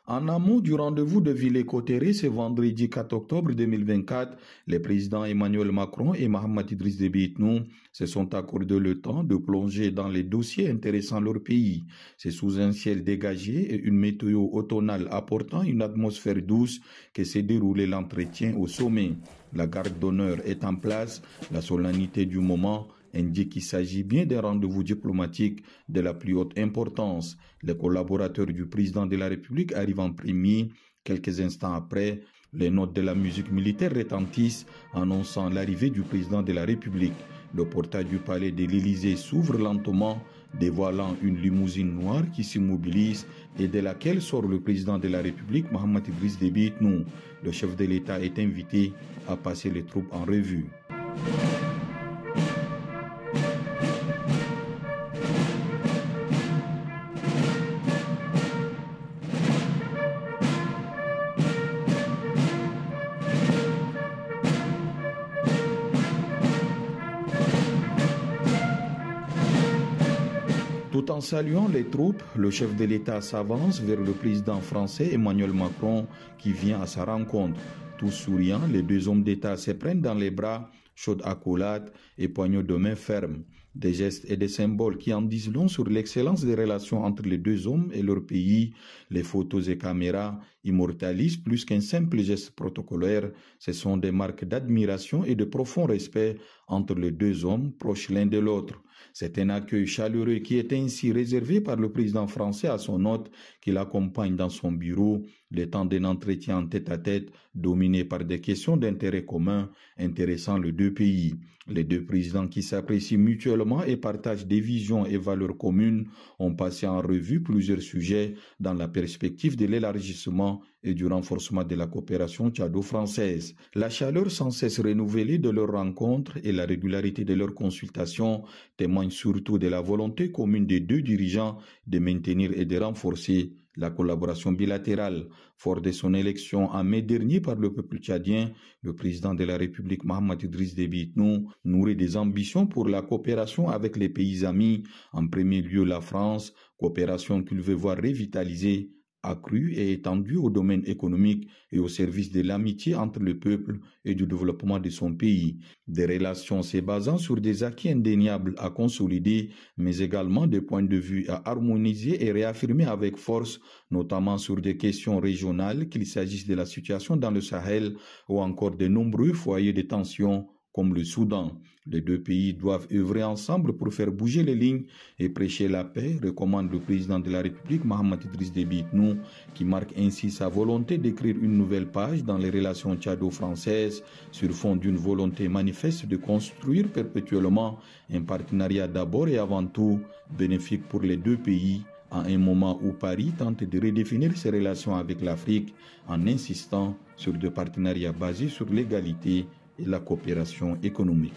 En amont du rendez-vous de Villers-Cotterêts ce vendredi 4 octobre 2024, les présidents Emmanuel Macron et Mahamat Idriss Déby Itnou se sont accordé le temps de plonger dans les dossiers intéressant leur pays. C'est sous un ciel dégagé et une météo automnale apportant une atmosphère douce que s'est déroulé l'entretien au sommet. La garde d'honneur est en place, la solennité du moment indique qu'il s'agit bien d'un rendez-vous diplomatique de la plus haute importance. Les collaborateurs du président de la République arrivent en premier. Quelques instants après, les notes de la musique militaire retentissent, annonçant l'arrivée du président de la République. Le portail du palais de l'Élysée s'ouvre lentement, dévoilant une limousine noire qui s'immobilise et de laquelle sort le président de la République, Mahamat Idriss Déby Itnou. Le chef de l'État est invité à passer les troupes en revue. Tout en saluant les troupes, le chef de l'État s'avance vers le président français Emmanuel Macron qui vient à sa rencontre. Tous souriants, les deux hommes d'État se prennent dans les bras, chaude accolade et poignée de main ferme. Des gestes et des symboles qui en disent long sur l'excellence des relations entre les deux hommes et leur pays. Les photos et caméras immortalisent plus qu'un simple geste protocolaire. Ce sont des marques d'admiration et de profond respect entre les deux hommes proches l'un de l'autre. C'est un accueil chaleureux qui est ainsi réservé par le président français à son hôte qui l'accompagne dans son bureau, le temps d'un entretien en tête-à-tête dominé par des questions d'intérêt commun intéressant les deux pays. Les deux présidents qui s'apprécient mutuellement et partagent des visions et valeurs communes ont passé en revue plusieurs sujets dans la perspective de l'élargissement et du renforcement de la coopération tchado-française. La chaleur sans cesse renouvelée de leurs rencontres et la régularité de leurs consultations témoignent surtout de la volonté commune des deux dirigeants de maintenir et de renforcer la collaboration bilatérale. Fort de son élection en mai dernier par le peuple tchadien, le président de la République Mahamat Idriss Déby Itnou nourrit des ambitions pour la coopération avec les pays amis, en premier lieu la France, coopération qu'il veut voir revitalisée, accrue et étendue au domaine économique et au service de l'amitié entre le peuple et du développement de son pays. Des relations se basant sur des acquis indéniables à consolider, mais également des points de vue à harmoniser et réaffirmer avec force, notamment sur des questions régionales, qu'il s'agisse de la situation dans le Sahel ou encore de nombreux foyers de tension comme le Soudan. Les deux pays doivent œuvrer ensemble pour faire bouger les lignes et prêcher la paix, recommande le président de la République Mahamat Idriss Déby Itnou, qui marque ainsi sa volonté d'écrire une nouvelle page dans les relations tchado-françaises sur fond d'une volonté manifeste de construire perpétuellement un partenariat d'abord et avant tout bénéfique pour les deux pays, à un moment où Paris tente de redéfinir ses relations avec l'Afrique en insistant sur des partenariats basés sur l'égalité et la coopération économique.